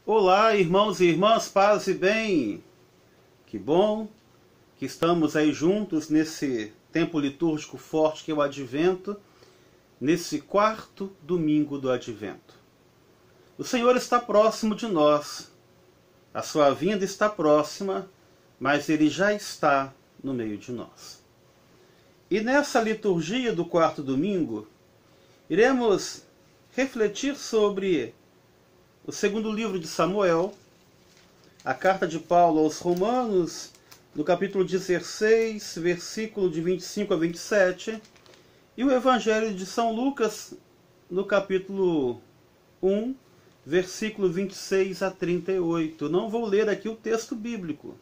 Olá, irmãos e irmãs, paz e bem. Que bom que estamos aí juntos nesse tempo litúrgico forte que é o Advento, nesse quarto domingo do Advento. O Senhor está próximo de nós. A sua vinda está próxima, mas Ele já está no meio de nós. E nessa liturgia do quarto domingo, iremos refletir sobre o segundo livro de Samuel, a carta de Paulo aos Romanos, no capítulo 16, versículo de 25 a 27, e o Evangelho de São Lucas, no capítulo 1, versículo 26 a 38. Não vou ler aqui o texto bíblico,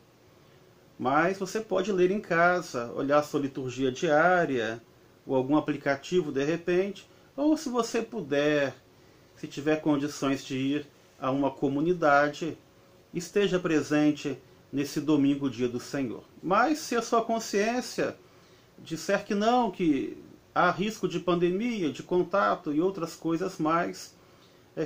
mas você pode ler em casa, olhar a sua liturgia diária, ou algum aplicativo de repente, ou se você puder, se tiver condições de ir a uma comunidade, esteja presente nesse domingo, dia do Senhor. Mas se a sua consciência disser que não, que há risco de pandemia, de contato e outras coisas mais,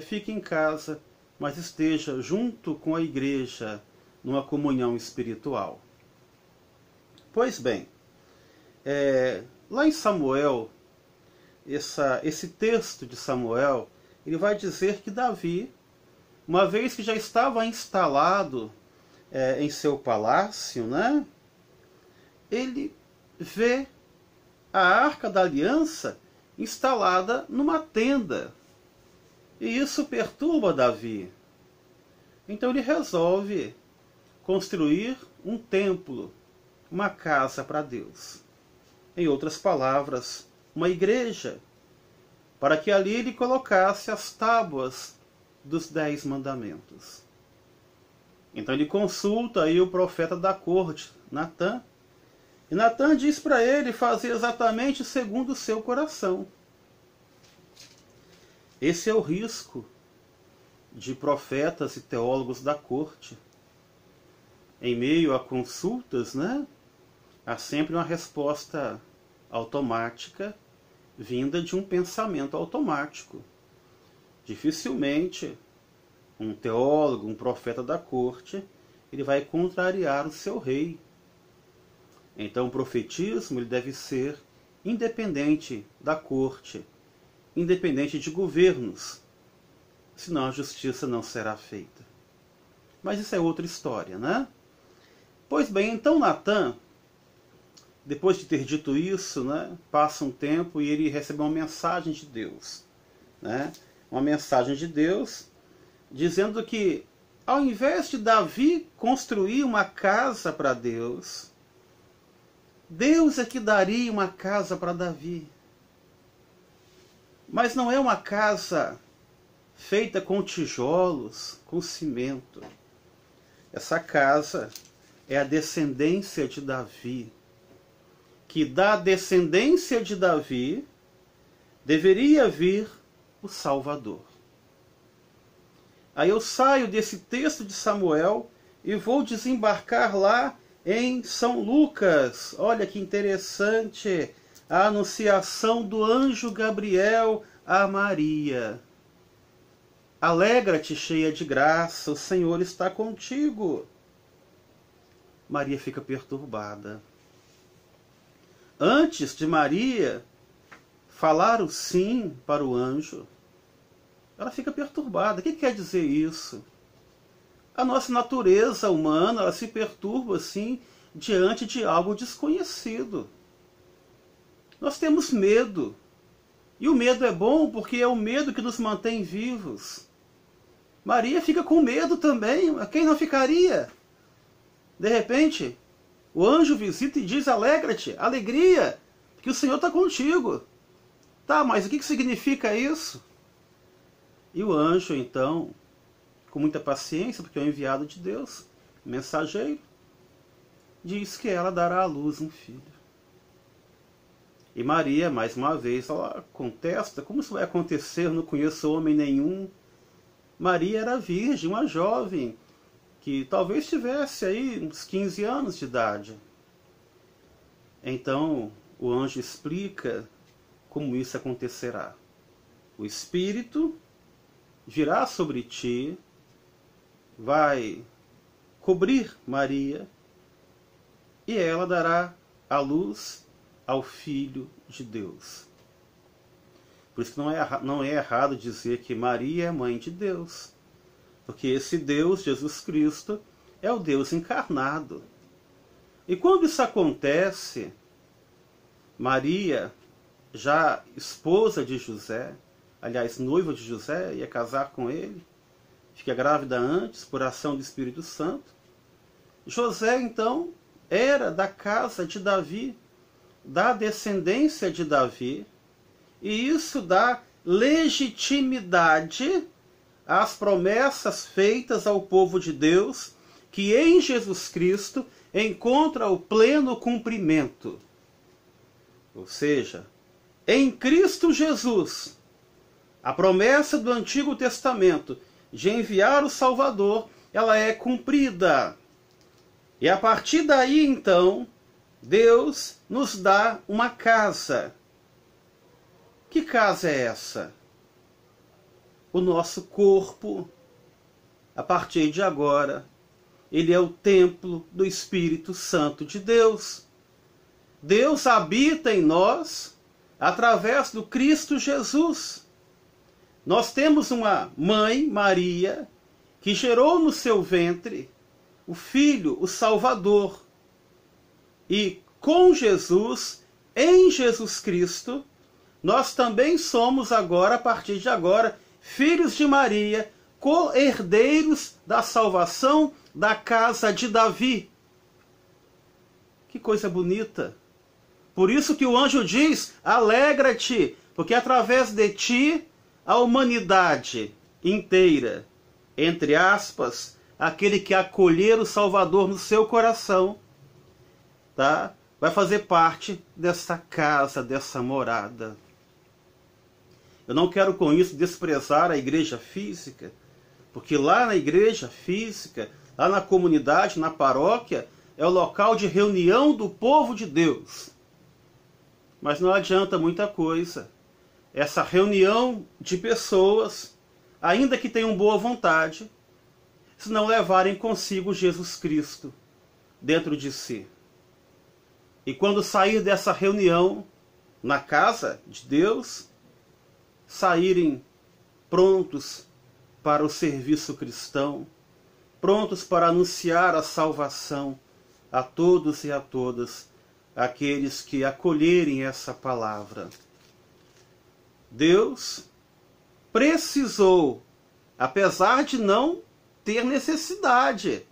fique em casa, mas esteja junto com a igreja numa comunhão espiritual. Pois bem, lá em Samuel, esse texto de Samuel, ele vai dizer que Davi, uma vez que já estava instalado em seu palácio, né, ele vê a Arca da Aliança instalada numa tenda. E isso perturba Davi. Então ele resolve construir um templo, uma casa para Deus. Em outras palavras, uma igreja, para que ali ele colocasse as tábuas dos 10 mandamentos. Então ele consulta aí o profeta da corte, Natã, e Natã diz para ele fazer exatamente segundo o seu coração. Esse é o risco de profetas e teólogos da corte. Em meio a consultas, né, há sempre uma resposta automática vinda de um pensamento automático. Dificilmente um teólogo, um profeta da corte, ele vai contrariar o seu rei. Então o profetismo ele deve ser independente da corte, independente de governos, senão a justiça não será feita. Mas isso é outra história, né? Pois bem, então Natã, depois de ter dito isso, né, passa um tempo e ele recebe uma mensagem de Deus, né? Uma mensagem de Deus dizendo que ao invés de Davi construir uma casa para Deus, Deus é que daria uma casa para Davi. Mas não é uma casa feita com tijolos, com cimento. Essa casa é a descendência de Davi, que da descendência de Davi deveria vir o Salvador. Aí eu saio desse texto de Samuel e vou desembarcar lá em São Lucas. Olha que interessante, a anunciação do anjo Gabriel a Maria. Alegra-te, cheia de graça, o Senhor está contigo. Maria fica perturbada. Antes de Maria falar o sim para o anjo, ela fica perturbada. O que quer dizer isso? A nossa natureza humana, ela se perturba assim diante de algo desconhecido. Nós temos medo. E o medo é bom porque é o medo que nos mantém vivos. Maria fica com medo também. Quem não ficaria? De repente, o anjo visita e diz: alegra-te, alegria, que o Senhor está contigo. Tá, mas o que significa isso? E o anjo, então, com muita paciência, porque é o enviado de Deus, o mensageiro, diz que ela dará à luz um filho. E Maria, mais uma vez, ela contesta: como isso vai acontecer? Eu não conheço homem nenhum. Maria era virgem, uma jovem, que talvez tivesse aí uns 15 anos de idade. Então, o anjo explica como isso acontecerá. O Espírito virá sobre ti vai cobrir Maria e ela dará a luz ao Filho de Deus. Por isso que não é errado dizer que Maria é mãe de Deus, porque esse Deus, Jesus Cristo, é o Deus encarnado. E quando isso acontece, Maria, já esposa de José, aliás, noiva de José, ia casar com ele, fica grávida antes, por ação do Espírito Santo. José, então, era da casa de Davi, da descendência de Davi, e isso dá legitimidade às promessas feitas ao povo de Deus, que em Jesus Cristo encontra o pleno cumprimento. Ou seja, em Cristo Jesus, a promessa do Antigo Testamento de enviar o Salvador, ela é cumprida. E a partir daí, então, Deus nos dá uma casa. Que casa é essa? O nosso corpo, a partir de agora, ele é o templo do Espírito Santo de Deus. Deus habita em nós através do Cristo Jesus. Nós temos uma mãe, Maria, que gerou no seu ventre o Filho, o Salvador. E com Jesus, em Jesus Cristo, nós também somos agora, a partir de agora, filhos de Maria, co-herdeiros da salvação da casa de Davi. Que coisa bonita! Por isso que o anjo diz, alegra-te, porque através de ti, a humanidade inteira, entre aspas, aquele que acolher o Salvador no seu coração, tá? Vai fazer parte dessa casa, dessa morada. Eu não quero com isso desprezar a igreja física, porque lá na igreja física, lá na comunidade, na paróquia, é o local de reunião do povo de Deus. Mas não adianta muita coisa. Essa reunião de pessoas, ainda que tenham boa vontade, se não levarem consigo Jesus Cristo dentro de si. E quando sair dessa reunião na casa de Deus, saírem prontos para o serviço cristão, prontos para anunciar a salvação a todos e a todas, aqueles que acolherem essa palavra. Deus precisou, apesar de não ter necessidade,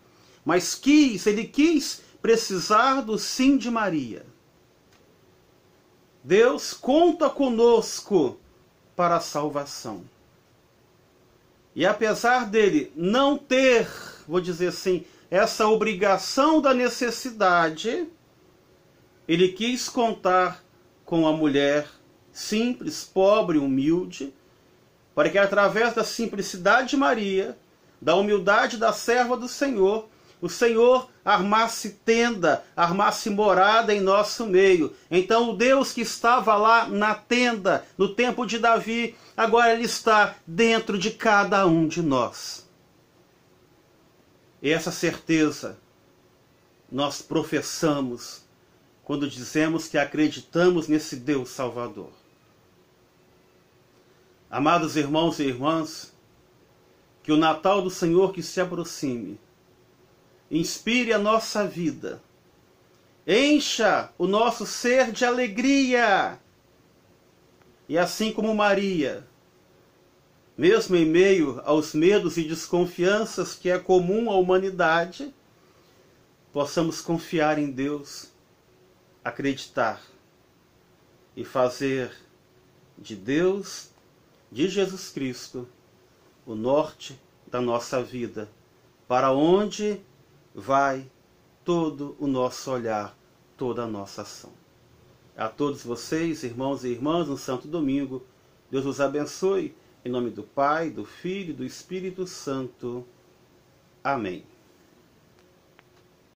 mas ele quis precisar do sim de Maria. Deus conta conosco para a salvação. E apesar dele não ter, vou dizer assim, essa obrigação da necessidade, ele quis contar com a mulher simples, pobre, humilde, para que através da simplicidade de Maria, da humildade da serva do Senhor, o Senhor armasse tenda, armasse morada em nosso meio. Então o Deus que estava lá na tenda, no tempo de Davi, agora ele está dentro de cada um de nós. E essa certeza nós professamos quando dizemos que acreditamos nesse Deus Salvador. Amados irmãos e irmãs, que o Natal do Senhor que se aproxime inspire a nossa vida, encha o nosso ser de alegria, e assim como Maria, mesmo em meio aos medos e desconfianças que é comum à humanidade, possamos confiar em Deus, acreditar e fazer de Deus, de Jesus Cristo, o norte da nossa vida, para onde vai todo o nosso olhar, toda a nossa ação. A todos vocês, irmãos e irmãs, um santo domingo. Deus os abençoe. Em nome do Pai, do Filho e do Espírito Santo. Amém.